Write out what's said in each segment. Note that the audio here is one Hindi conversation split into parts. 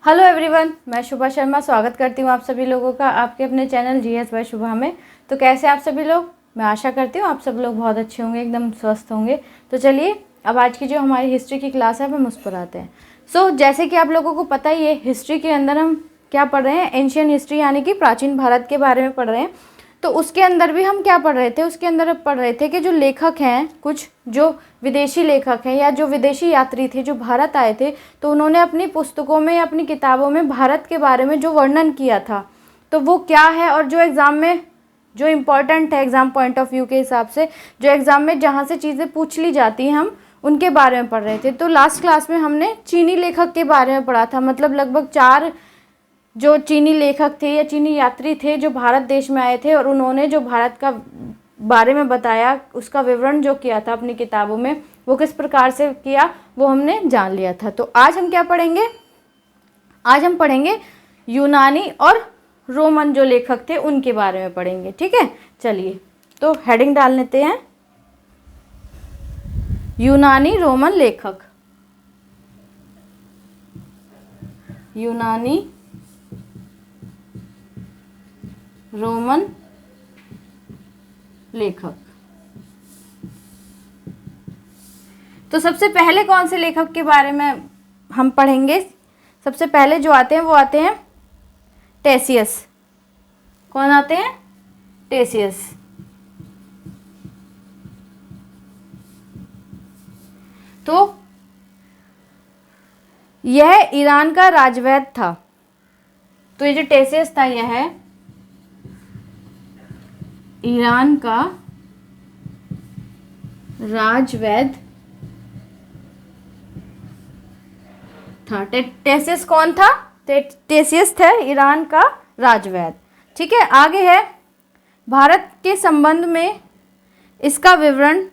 हेलो एवरीवन, मैं शुभा शर्मा स्वागत करती हूँ आप सभी लोगों का आपके अपने चैनल जीएस बाय शुभा में। तो कैसे आप सभी लोग? मैं आशा करती हूँ आप सब लोग बहुत अच्छे होंगे, एकदम स्वस्थ होंगे। तो चलिए अब आज की जो हमारी हिस्ट्री की क्लास है हम उस पर आते हैं। जैसे कि आप लोगों को पता ही है, हिस्ट्री के अंदर हम क्या पढ़ रहे हैं, एंशियन हिस्ट्री यानी कि प्राचीन भारत के बारे में पढ़ रहे हैं। तो उसके अंदर भी हम क्या पढ़ रहे थे, उसके अंदर पढ़ रहे थे कि जो लेखक हैं, कुछ जो विदेशी लेखक हैं या जो विदेशी यात्री थे जो भारत आए थे, तो उन्होंने अपनी पुस्तकों में, अपनी किताबों में भारत के बारे में जो वर्णन किया था तो वो क्या है, और जो एग्ज़ाम में जो इम्पोर्टेंट है, एग्ज़ाम पॉइंट ऑफ व्यू के हिसाब से जो एग्ज़ाम में जहाँ से चीज़ें पूछ ली जाती हैं हम उनके बारे में पढ़ रहे थे। तो लास्ट क्लास में हमने चीनी लेखक के बारे में पढ़ा था, मतलब लगभग 4 जो चीनी लेखक थे या चीनी यात्री थे जो भारत देश में आए थे और उन्होंने जो भारत का बारे में बताया, उसका विवरण जो किया था अपनी किताबों में, वो किस प्रकार से किया वो हमने जान लिया था। तो आज हम क्या पढ़ेंगे? आज हम पढ़ेंगे यूनानी और रोमन जो लेखक थे उनके बारे में पढ़ेंगे। ठीक है, चलिए तो हेडिंग डाल लेते हैं, यूनानी रोमन लेखक। यूनानी रोमन लेखक। तो सबसे पहले कौन से लेखक के बारे में हम पढ़ेंगे? सबसे पहले जो आते हैं वो आते हैं टेसियस। कौन आते हैं? टेसियस। तो यह ईरान का राजवैद था। तो ये जो टेसियस था यह है ईरान का राजवैद था। टेसियस कौन था? टेसियस था ईरान का राजवैद। ठीक है, आगे है भारत के संबंध में इसका विवरण।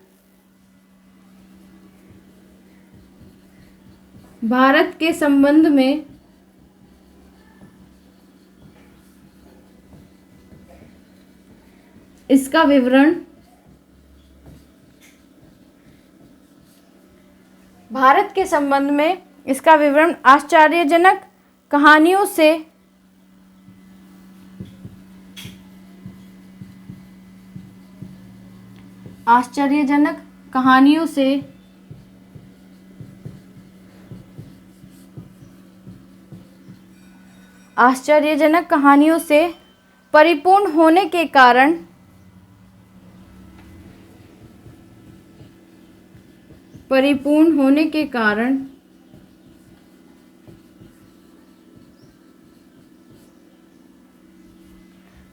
भारत के संबंध में इसका विवरण। भारत के संबंध में इसका विवरण आश्चर्यजनक कहानियों से आश्चर्यजनक कहानियों से आश्चर्यजनक कहानियों से परिपूर्ण होने के कारण परिपूर्ण होने के कारण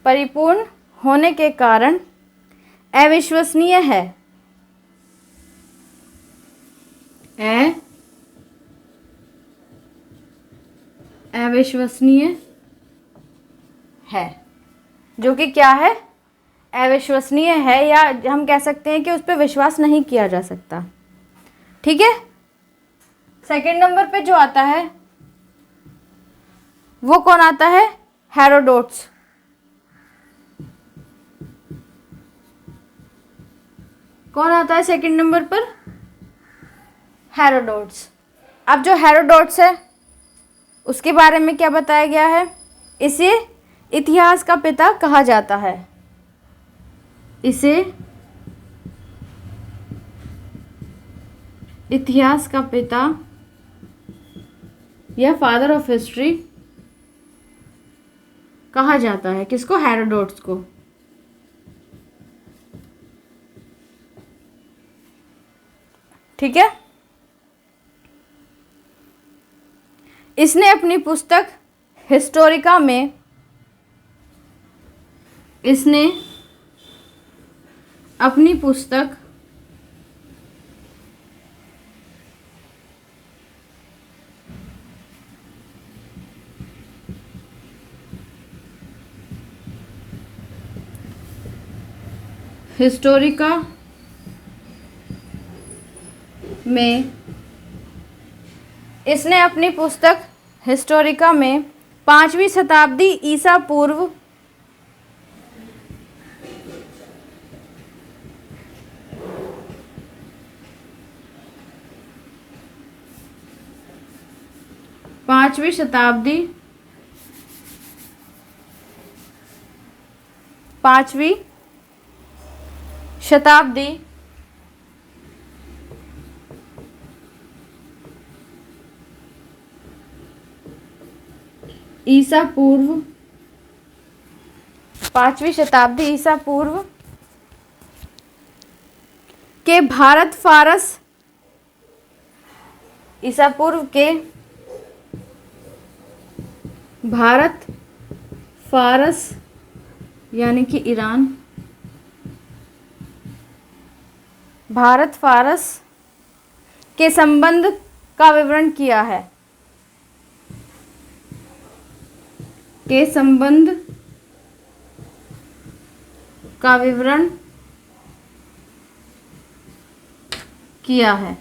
परिपूर्ण होने के कारण अविश्वसनीय है। अविश्वसनीय है, जो कि क्या है? अविश्वसनीय है, या हम कह सकते हैं कि उस पर विश्वास नहीं किया जा सकता। ठीक है, सेकंड नंबर पे जो आता है वो कौन आता है? हेरोडोट्स। कौन आता है सेकंड नंबर पर? हेरोडोट्स। अब जो हेरोडोट्स है उसके बारे में क्या बताया गया है? इसे इतिहास का पिता कहा जाता है। इसे इतिहास का पिता या फादर ऑफ हिस्ट्री कहा जाता है। किसको? हेरोडोट्स को। ठीक है, इसने अपनी पुस्तक हिस्टोरिका में हिस्टोरिका में 5वीं शताब्दी ईसा पूर्व 5वीं शताब्दी, 5वीं शताब्दी ईसा पूर्व, 5वीं शताब्दी ईसा पूर्व के भारत फारस, ईसा पूर्व के भारत फारस यानी कि ईरान, भारत फारस के संबंध का विवरण किया है, के संबंध का विवरण किया है।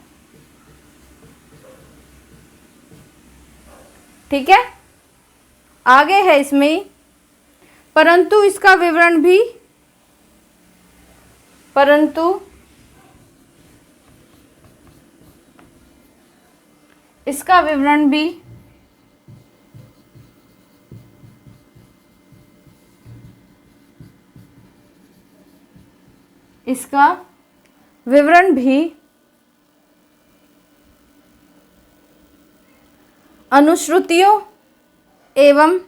ठीक है, आगे है इसमें ही, परंतु इसका विवरण भी, परंतु इसका विवरण भी इसका विवरण भी अनुश्रुतियों एवं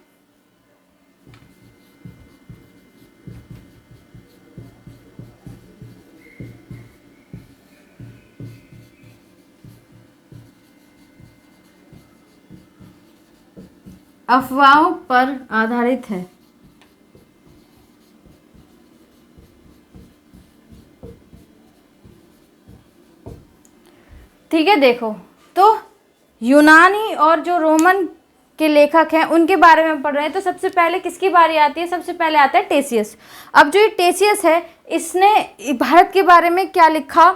अफवाहों पर आधारित है। ठीक है, देखो तो यूनानी और जो रोमन के लेखक हैं उनके बारे में पढ़ रहे हैं, तो सबसे पहले किसकी बारी आती है? सबसे पहले आता है टेसियस। अब जो ये टेसियस है, इसने भारत के बारे में क्या लिखा,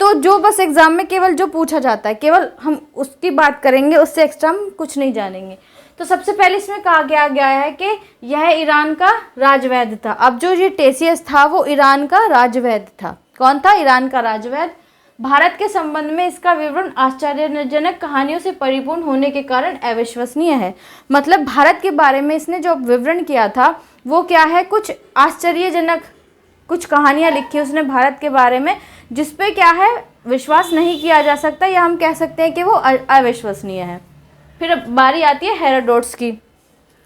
तो जो बस एग्जाम में केवल जो पूछा जाता है केवल हम उसकी बात करेंगे, उससे एक्स्ट्रा हम कुछ नहीं जानेंगे। तो सबसे पहले इसमें कहा गया है कि यह ईरान का राजवैद्य था। अब जो ये टेसियस था वो ईरान का राजवैद्य था। कौन था? ईरान का राजवैद्य। भारत के संबंध में इसका विवरण आश्चर्यजनक कहानियों से परिपूर्ण होने के कारण अविश्वसनीय है। मतलब भारत के बारे में इसने जो विवरण किया था वो क्या है, कुछ आश्चर्यजनक कुछ कहानियां लिखी उसने भारत के बारे में, जिसपे क्या है विश्वास नहीं किया जा सकता, या हम कह सकते हैं कि वो अविश्वसनीय है। फिर बारी आती है हेरोडोटस की।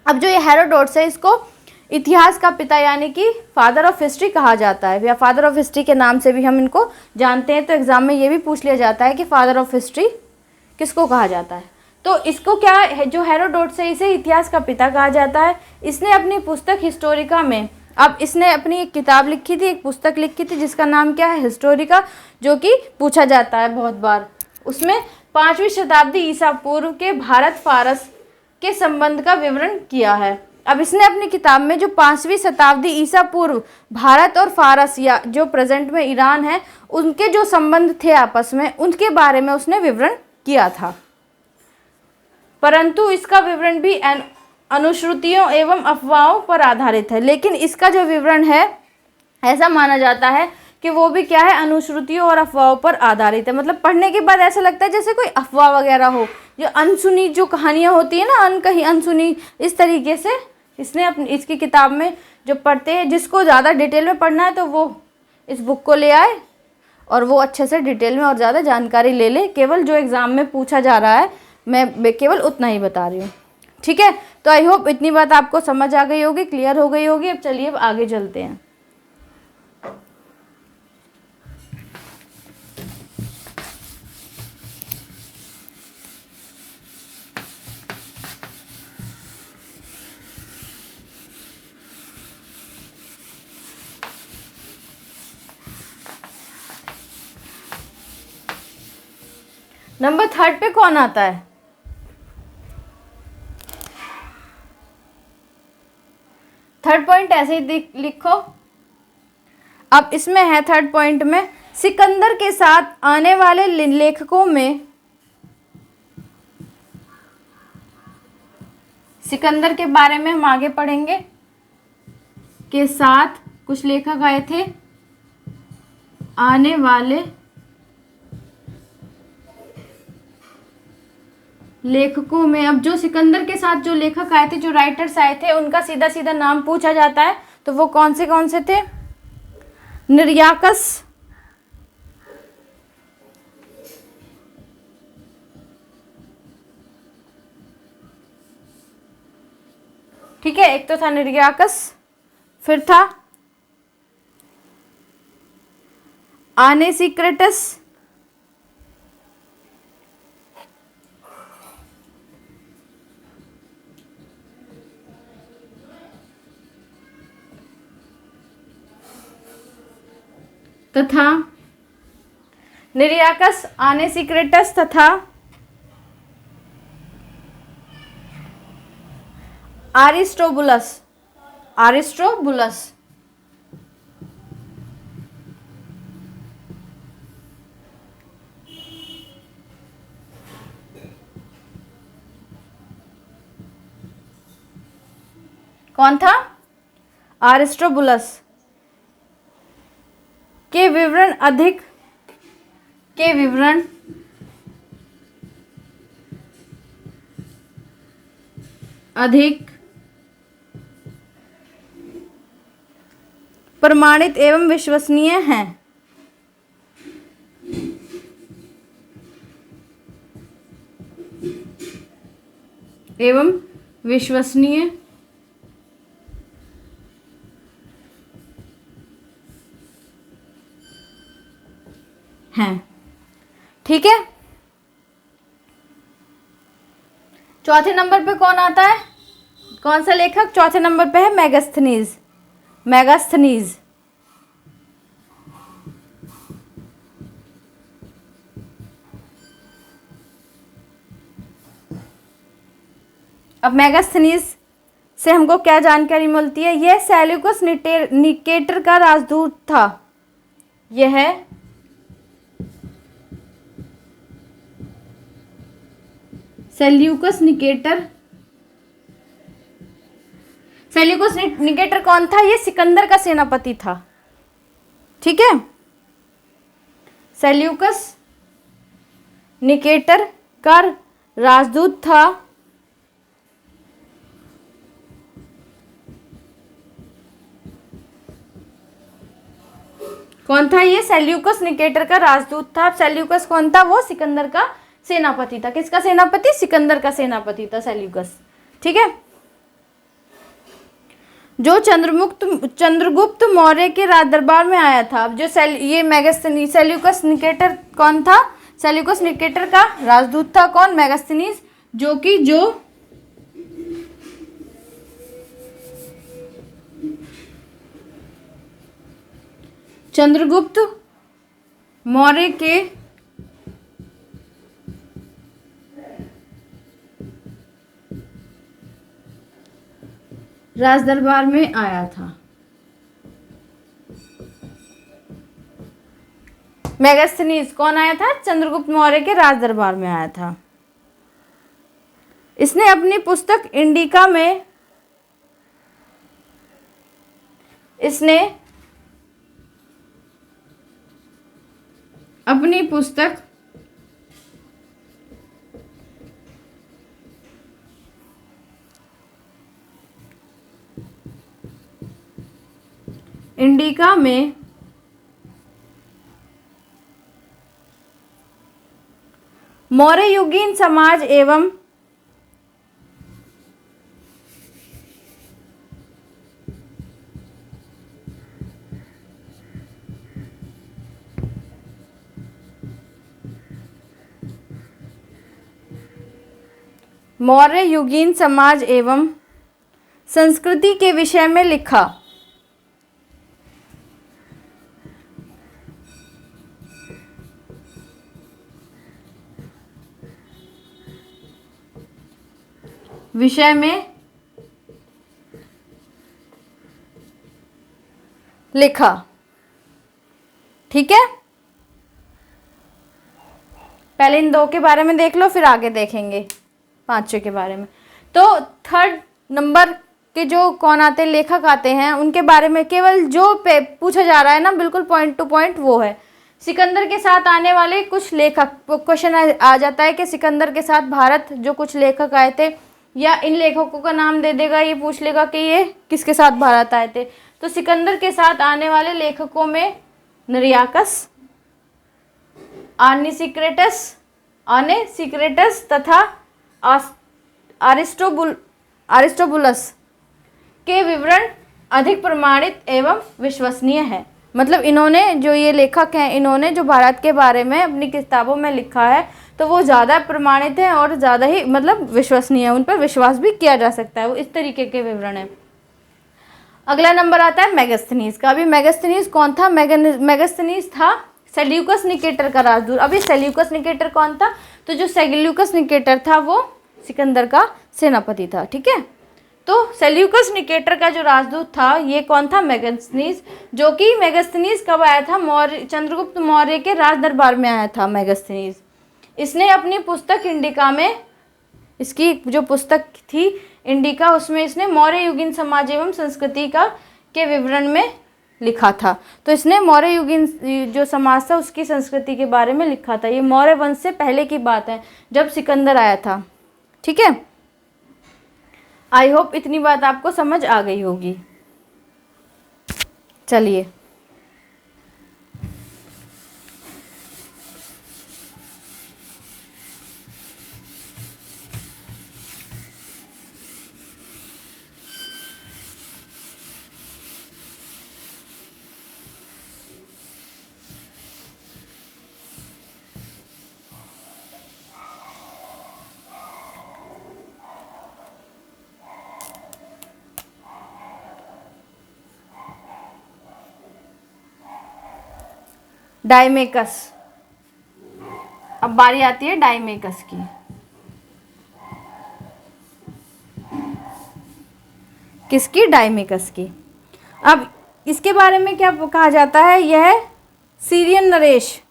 अब जो ये हेरोडोटस है इसको इतिहास का पिता यानी कि फादर ऑफ हिस्ट्री कहा जाता है, या फादर ऑफ हिस्ट्री के नाम से भी हम इनको जानते हैं। तो एग्जाम में ये भी पूछ लिया जाता है कि फादर ऑफ हिस्ट्री किसको कहा जाता है। तो इसको क्या है, जो हेरोडोटस है इसे इतिहास का पिता कहा जाता है। इसने अपनी पुस्तक हिस्टोरिका में, अब इसने अपनी एक किताब लिखी थी, एक पुस्तक लिखी थी जिसका नाम क्या है, हिस्टोरिका, जो कि पूछा जाता है बहुत बार। उसमें 5वीं शताब्दी ईसा पूर्व के भारत फारस के संबंध का विवरण किया है। अब इसने अपनी किताब में जो 5वीं शताब्दी ईसा पूर्व भारत और फारस, या जो प्रेजेंट में ईरान है, उनके जो संबंध थे आपस में, उनके बारे में उसने विवरण किया था। परंतु इसका विवरण भी अनुश्रुतियों एवं अफवाहों पर आधारित है। लेकिन इसका जो विवरण है ऐसा माना जाता है कि वो भी क्या है, अनुश्रुतियों और अफवाहों पर आधारित है। मतलब पढ़ने के बाद ऐसा लगता है जैसे कोई अफवाह वगैरह हो, जो अनसुनी जो कहानियाँ होती है ना, अनकही अनसुनी, इस तरीके से इसने अपनी इसकी किताब में जो पढ़ते हैं, जिसको ज़्यादा डिटेल में पढ़ना है तो वो इस बुक को ले आए और वो अच्छे से डिटेल में और ज़्यादा जानकारी ले ले। केवल जो एग्ज़ाम में पूछा जा रहा है मैं केवल उतना ही बता रही हूँ। ठीक है, तो आई होप इतनी बात आपको समझ आ गई होगी, क्लियर हो गई होगी। अब चलिए अब आगे चलते हैं। नंबर 3 पे कौन आता है? थर्ड पॉइंट ऐसे ही लिखो। अब इसमें है थर्ड पॉइंट में, सिकंदर के साथ आने वाले लेखकों में, सिकंदर के बारे में हम आगे पढ़ेंगे, के साथ कुछ लेखक आए थे, आने वाले लेखकों में, अब जो सिकंदर के साथ जो लेखक आए थे, जो राइटर्स आए थे, उनका सीधा सीधा नाम पूछा जाता है तो वो कौन से थे? निर्याकस, ठीक है, एक तो था निर्याकस, फिर था आनेसिक्रेटस, तथा निर्याकस, आनेसिक्रेटस तथा आरिस्टोबुलस, आरिस्टोबुलस। कौन था? आरिस्टोबुलस। के विवरण अधिक, के विवरण अधिक प्रमाणित एवं विश्वसनीय हैं। एवं विश्वसनीय हैं, ठीक है। चौथे नंबर पे कौन आता है? कौन सा लेखक चौथे नंबर पे है? मेगास्थनीज, मेगास्थनीज। अब मेगास्थनीज से हमको क्या जानकारी मिलती है? यह सेल्यूकस निकेटर का राजदूत था। यह सेल्यूकस निकेटर, सेल्यूकस निकेटर कौन था? ये सिकंदर का सेनापति था, ठीक है। सेल्यूकस निकेटर का राजदूत था। कौन था ये? सेल्यूकस निकेटर का राजदूत था। सेल्यूकस कौन था? वो सिकंदर का सेनापति था। किसका सेनापति? सिकंदर का सेनापति था सेल्यूकस, ठीक है। जो चंद्रगुप्त मौर्य के राज दरबार में आया था। अब जो ये मेगास्थनीज, सेल्यूकस निकेटर कौन था? सेल्यूकस निकेटर का राजदूत था कौन? मेगास्थनीज, जो कि चंद्रगुप्त मौर्य के राज दरबार में आया था। मेगास्थनीज कौन आया था? चंद्रगुप्त मौर्य के राज दरबार में आया था। इसने अपनी पुस्तक इंडिका में, इसने अपनी पुस्तक इंडिका में मौर्ययुगीन समाज एवं मौर्ययुगीन समाज एवं संस्कृति के विषय में लिखा। विषय में लिखा, ठीक है। पहले इन दो के बारे में देख लो, फिर आगे देखेंगे पांचवे के बारे में। तो थर्ड नंबर के जो कौन आते हैं, लेखक आते हैं, उनके बारे में केवल जो पूछा जा रहा है ना, बिल्कुल पॉइंट टू पॉइंट वो है। सिकंदर के साथ आने वाले कुछ लेखक, क्वेश्चन आ जाता है कि सिकंदर के साथ भारत जो कुछ लेखक आए थे, या इन लेखकों का नाम दे देगा, ये पूछ लेगा कि ये किसके साथ भारत आए थे। तो सिकंदर के साथ आने वाले लेखकों में नरियाकस, आनेसिक्रेटस तथा अरिस्टोबुलस के विवरण अधिक प्रमाणित एवं विश्वसनीय है। मतलब इन्होंने, जो ये लेखक हैं, इन्होंने जो भारत के बारे में अपनी किताबों में लिखा है तो वो ज़्यादा प्रमाणित है और ज़्यादा ही मतलब विश्वसनीय है, उन पर विश्वास भी किया जा सकता है, वो इस तरीके के विवरण है। अगला नंबर आता है मेगास्थनीज का। अभी मेगास्थनीज कौन था? मेगास्थनीज था सेल्यूकस निकेटर का राजदूत। अभी सेल्यूकस निकेटर कौन था? तो जो सेल्यूकस निकेटर था वो सिकंदर का सेनापति था। ठीक है, तो सेल्यूकस निकेटर का जो राजदूत था ये कौन था? मेगास्थनीज। जो कि मेगास्थनीज कब आया था? चंद्रगुप्त मौर्य के राज दरबार में आया था मेगास्थनीज। इसने अपनी पुस्तक इंडिका में, इसकी जो पुस्तक थी इंडिका, उसमें इसने मौर्य युगीन समाज एवं संस्कृति का के विवरण में लिखा था। तो इसने मौर्य युगीन जो समाज था उसकी संस्कृति के बारे में लिखा था। ये मौर्य वंश से पहले की बात है, जब सिकंदर आया था। ठीक है, आई होप इतनी बात आपको समझ आ गई होगी। चलिए डायमेकस, अब बारी आती है डायमेकस की। किसकी? डायमेकस की। अब इसके बारे में क्या कहा जाता है? यह सीरियन नरेश,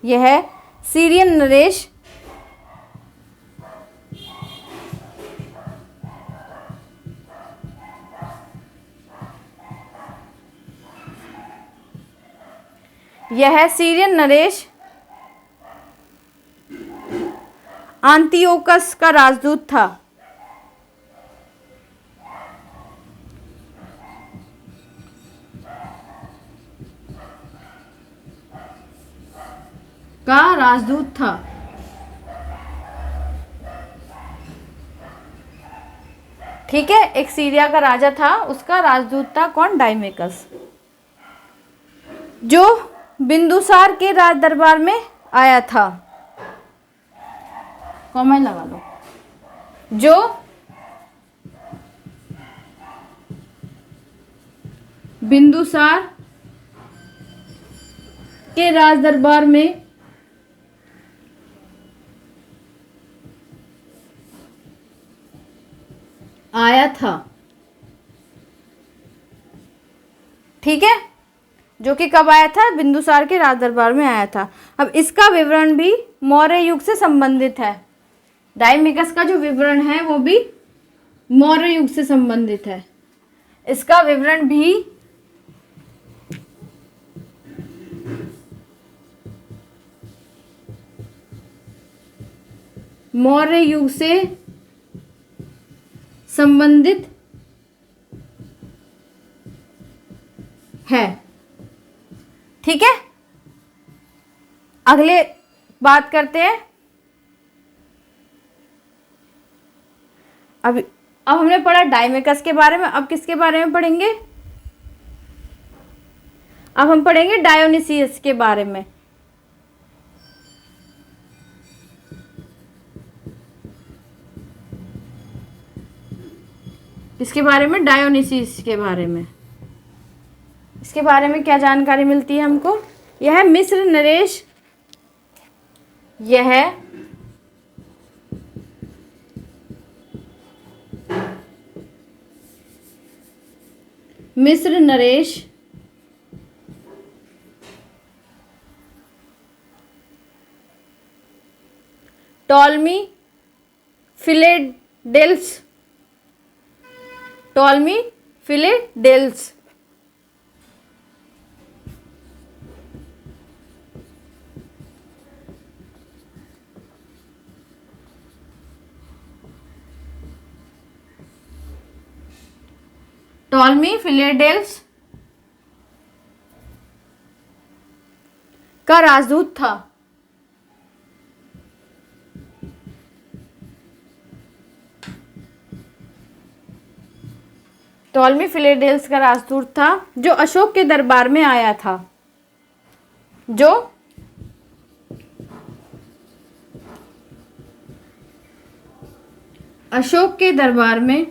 यह सीरियन नरेश यह सीरियन नरेश आंतियोकस का राजदूत था। ठीक है, एक सीरिया का राजा था, उसका राजदूत था कौन? डायमेकस, जो बिंदुसार के राज दरबार में आया था। कमेंट लगा लो। जो बिंदुसार के राज दरबार में आया था। ठीक है, जो कि कब आया था? बिंदुसार के राज दरबार में आया था। अब इसका विवरण भी मौर्य युग से संबंधित है। डायमेकस का जो विवरण है वो भी मौर्य युग से संबंधित है। इसका विवरण भी मौर्य युग से संबंधित है। ठीक है, अगले बात करते हैं। अब हमने पढ़ा डायमेकस के बारे में, अब किसके बारे में पढ़ेंगे? अब हम पढ़ेंगे डायोनिसियस के बारे में। इसके बारे में, डायोनिसियस के बारे में। इसके बारे में क्या जानकारी मिलती है हमको? यह मिस्र नरेश, यह मिस्र नरेश टॉलमी फिलेडेल्स टॉलमी फिलेडेल्स का राजदूत था। टॉलमी फिलेडेल्स का राजदूत था जो अशोक के दरबार में आया था। जो अशोक के दरबार में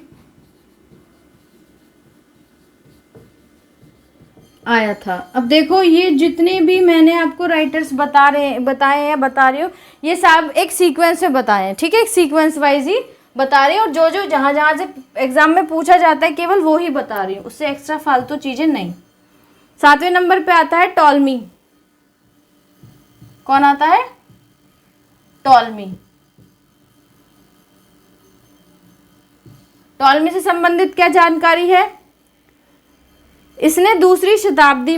आया था। अब देखो, ये जितने भी मैंने आपको राइटर्स बताए हैं, बता रही हूँ, ये सब एक सीक्वेंस में बताए हैं, ठीक है, एक सीक्वेंस वाइज ही बता रही हूँ, और जो जो जहाँ जहाँ से एग्जाम में पूछा जाता है केवल वो ही बता रही हूँ, उससे एक्स्ट्रा फालतू चीजें नहीं। 7वें नंबर पे आता है टॉलमी। कौन आता है? टॉलमी। टॉलमी से संबंधित क्या जानकारी है? इसने दूसरी शताब्दी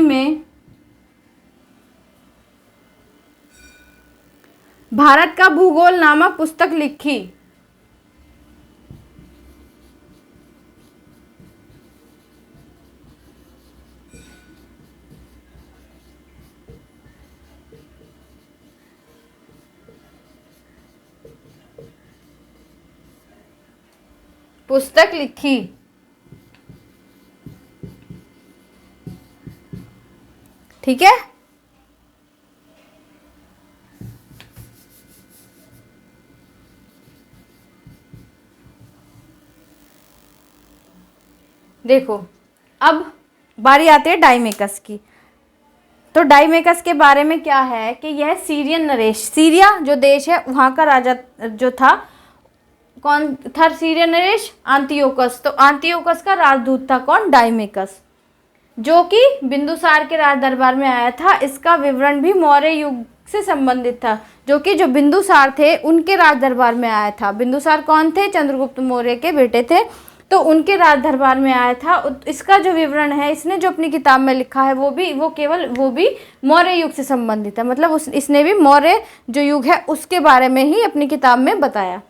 में भारत का भूगोल नामक पुस्तक लिखी। ठीक है, देखो अब बारी आती है डाइमेकस की। तो डाइमेकस के बारे में क्या है कि यह सीरियन नरेश, सीरिया जो देश है वहाँ का राजा जो था, कौन था सीरियन नरेश? आंतियोकस। तो आंतियोकस का राजदूत था कौन? डाइमेकस, जो कि बिंदुसार के राज दरबार में आया था। इसका विवरण भी मौर्य युग से संबंधित था, जो कि जो बिंदुसार थे उनके राज दरबार में आया था। बिंदुसार कौन थे? चंद्रगुप्त मौर्य के बेटे थे, तो उनके राज दरबार में आया था। इसका जो विवरण है इसने जो अपनी किताब में लिखा है वो भी मौर्य युग से संबंधित है, मतलब इसने भी मौर्य जो युग है उसके बारे में ही अपनी किताब में बताया।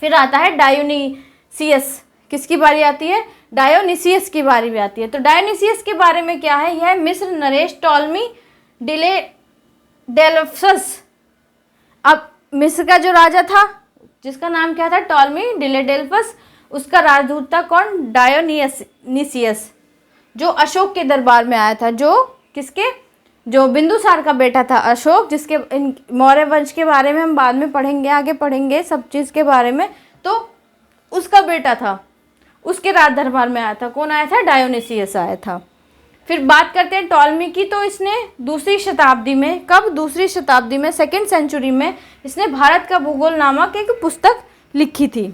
फिर आता है डायोनीसियस। किसकी बारी आती है? डायोनीसियस की बारी भी आती है। तो डायोनीसियस के बारे में क्या है? यह मिस्र नरेश टॉलमी डिलेडेल्फस। अब मिस्र का जो राजा था जिसका नाम क्या था? टॉलमी डिलेडेल्फस, उसका राजदूत था कौन? डायोनीसियस, जो अशोक के दरबार में आया था। जो किसके? जो बिंदुसार का बेटा था अशोक, जिसके मौर्य वंश के बारे में हम बाद में पढ़ेंगे, आगे पढ़ेंगे सब चीज़ के बारे में। तो उसका बेटा था, उसके राज दरबार में आया था। कौन आया था? डायोनीसियस आया था। फिर बात करते हैं टॉलमी की। तो इसने दूसरी शताब्दी में, कब? दूसरी शताब्दी में, 2nd सेंचुरी में इसने भारत का भूगोल नामक एक पुस्तक लिखी थी।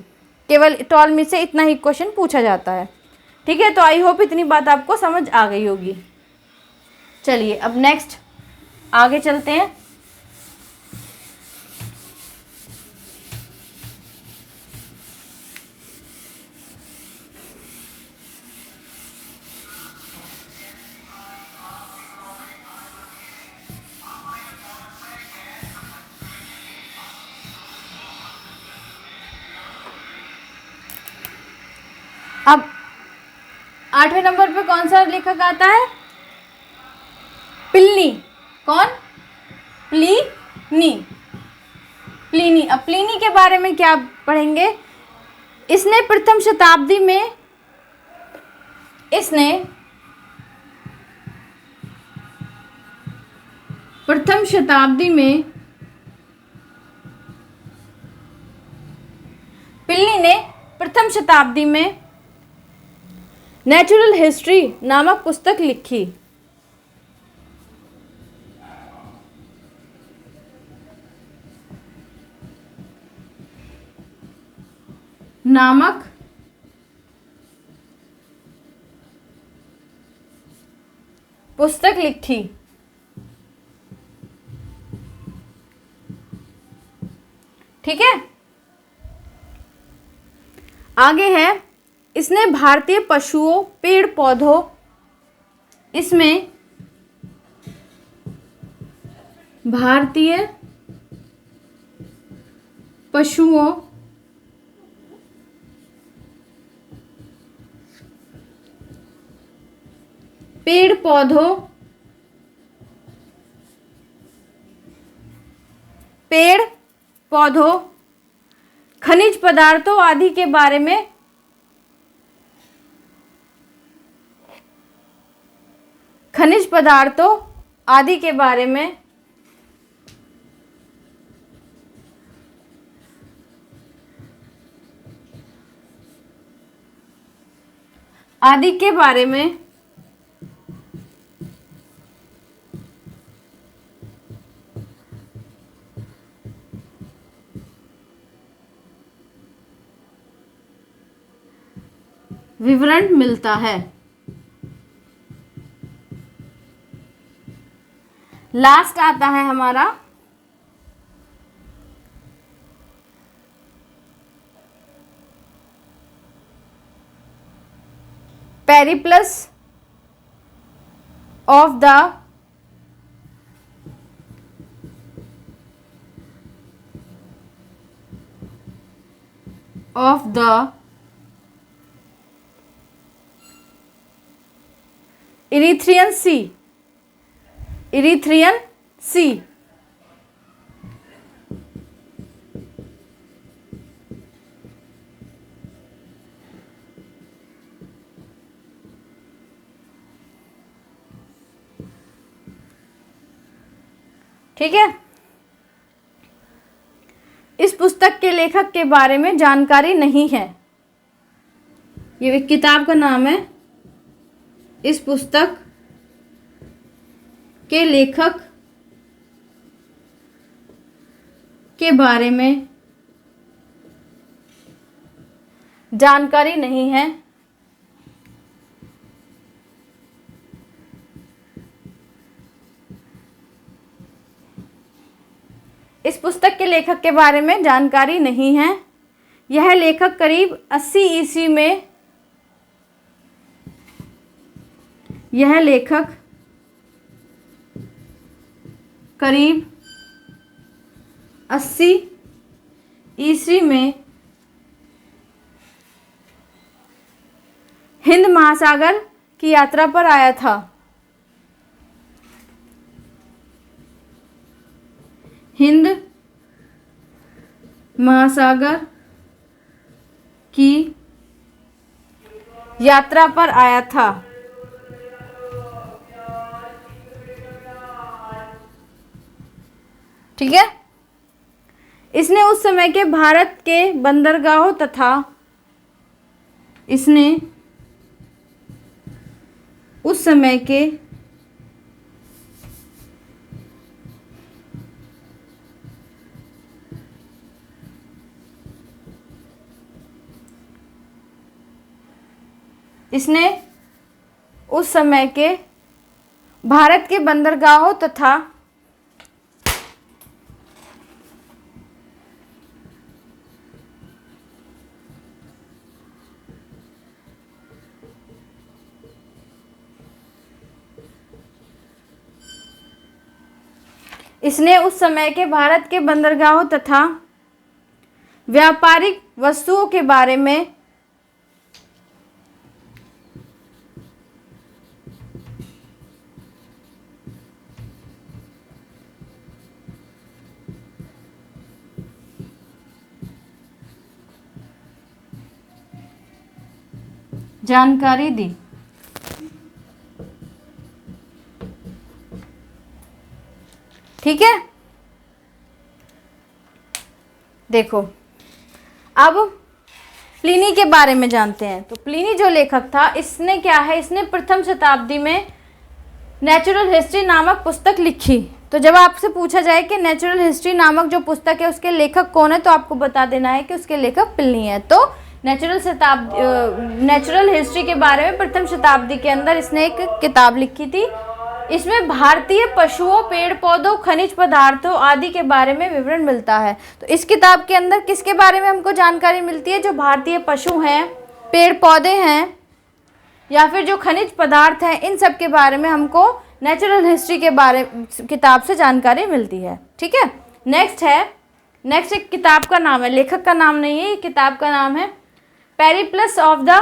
केवल टॉलमी से इतना ही क्वेश्चन पूछा जाता है, ठीक है। तो आई होप इतनी बात आपको समझ आ गई होगी। चलिए अब नेक्स्ट आगे चलते हैं। अब 8वें नंबर पे कौन सा लेखक आता है? प्लिनी। कौन? प्लिनी। प्लिनी। अब प्लिनी के बारे में क्या पढ़ेंगे? इसने प्रथम शताब्दी में प्लिनी ने प्रथम शताब्दी में नेचुरल हिस्ट्री नामक पुस्तक लिखी। ठीक है, आगे है, इसने भारतीय पशुओं, पेड़ पौधों इसमें भारतीय पशुओं पेड़ पौधों खनिज पदार्थों आदि के बारे में विवरण मिलता है। लास्ट आता है हमारा पेरिप्लस ऑफ द इरीथ्रियन सी। ठीक है, इस पुस्तक के लेखक के बारे में जानकारी नहीं है। ये एक किताब का नाम है। इस पुस्तक के लेखक के बारे में जानकारी नहीं है। इस पुस्तक के लेखक के बारे में जानकारी नहीं है। यह लेखक करीब 80 ईस्वी में हिंद महासागर की यात्रा पर आया था। हिंद महासागर की यात्रा पर आया था। ठीक है, इसने उस समय के भारत के बंदरगाहों तथा इसने उस समय के भारत के बंदरगाहों तथा व्यापारिक वस्तुओं के बारे में जानकारी दी। ठीक है, देखो अब प्लिनी के बारे में जानते हैं। तो प्लिनी जो लेखक था, इसने क्या है, इसने प्रथम शताब्दी में नेचुरल हिस्ट्री नामक पुस्तक लिखी। तो जब आपसे पूछा जाए कि नेचुरल हिस्ट्री नामक जो पुस्तक है उसके लेखक कौन है, तो आपको बता देना है कि उसके लेखक प्लिनी है। तो नेचुरल हिस्ट्री के बारे में प्रथम शताब्दी के अंदर इसने एक किताब लिखी थी। इसमें भारतीय पशुओं, पेड़ पौधों, खनिज पदार्थों आदि के बारे में विवरण मिलता है। तो इस किताब के अंदर किसके बारे में हमको जानकारी मिलती है? जो भारतीय पशु हैं, पेड़ पौधे हैं, या फिर जो खनिज पदार्थ हैं, इन सब के बारे में हमको नेचुरल हिस्ट्री के बारे किताब से जानकारी मिलती है। ठीक है, नेक्स्ट एक किताब का नाम है, लेखक का नाम नहीं है, ये किताब का नाम है Periplus of the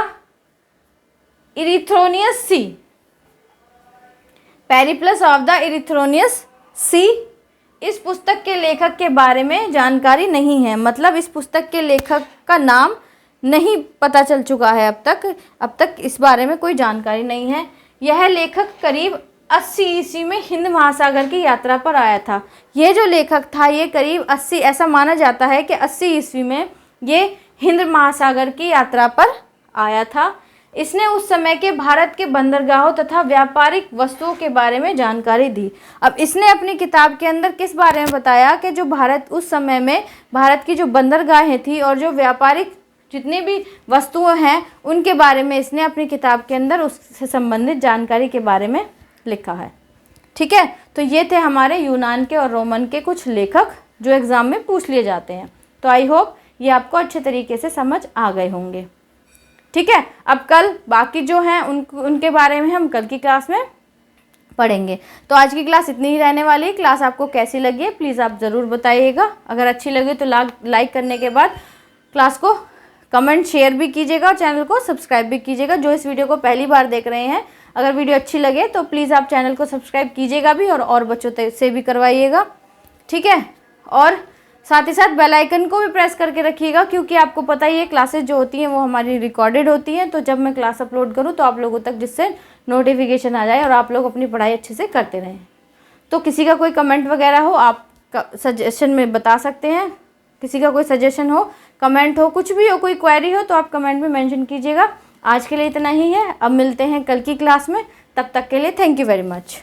Erythraean Sea. Periplus of the Erythraean Sea. इस पुस्तक के लेखक के बारे में जानकारी नहीं है, मतलब इस पुस्तक के लेखक का नाम नहीं पता चल चुका है अब तक इस बारे में कोई जानकारी नहीं है। यह लेखक करीब 80 ईस्वी में हिंद महासागर की यात्रा पर आया था। ये जो लेखक था ये करीब 80, ऐसा माना जाता है कि 80 ईस्वी में ये हिंद महासागर की यात्रा पर आया था। इसने उस समय के भारत के बंदरगाहों तथा व्यापारिक वस्तुओं के बारे में जानकारी दी। अब इसने अपनी किताब के अंदर किस बारे में बताया कि जो भारत उस समय में भारत की जो बंदरगाहें थी और जो व्यापारिक जितनी भी वस्तुएं हैं उनके बारे में इसने अपनी किताब के अंदर उससे संबंधित जानकारी के बारे में लिखा है। ठीक है, तो ये थे हमारे यूनान के और रोमन के कुछ लेखक जो एग्ज़ाम में पूछ लिए जाते हैं। तो आई होप ये आपको अच्छे तरीके से समझ आ गए होंगे। ठीक है, अब कल बाकी जो हैं उनके बारे में हम कल की क्लास में पढ़ेंगे। तो आज की क्लास इतनी ही रहने वाली है। क्लास आपको कैसी लगी है प्लीज़ आप ज़रूर बताइएगा। अगर अच्छी लगी तो लाइक करने के बाद क्लास को कमेंट शेयर भी कीजिएगा और चैनल को सब्सक्राइब भी कीजिएगा। जो इस वीडियो को पहली बार देख रहे हैं, अगर वीडियो अच्छी लगे तो प्लीज़ आप चैनल को सब्सक्राइब कीजिएगा भी और बच्चों से भी करवाइएगा। ठीक है, और साथ ही साथ बेल आइकन को भी प्रेस करके रखिएगा, क्योंकि आपको पता ही है क्लासेस जो होती हैं वो हमारी रिकॉर्डेड होती हैं। तो जब मैं क्लास अपलोड करूँ तो आप लोगों तक जिससे नोटिफिकेशन आ जाए और आप लोग अपनी पढ़ाई अच्छे से करते रहें। तो किसी का कोई कमेंट वगैरह हो आप सजेशन में बता सकते हैं। किसी का कोई सजेशन हो, कमेंट हो, कुछ भी हो, कोई क्वेरी हो तो आप कमेंट में मेंशन कीजिएगा। आज के लिए इतना ही है, अब मिलते हैं कल की क्लास में। तब तक के लिए थैंक यू वेरी मच।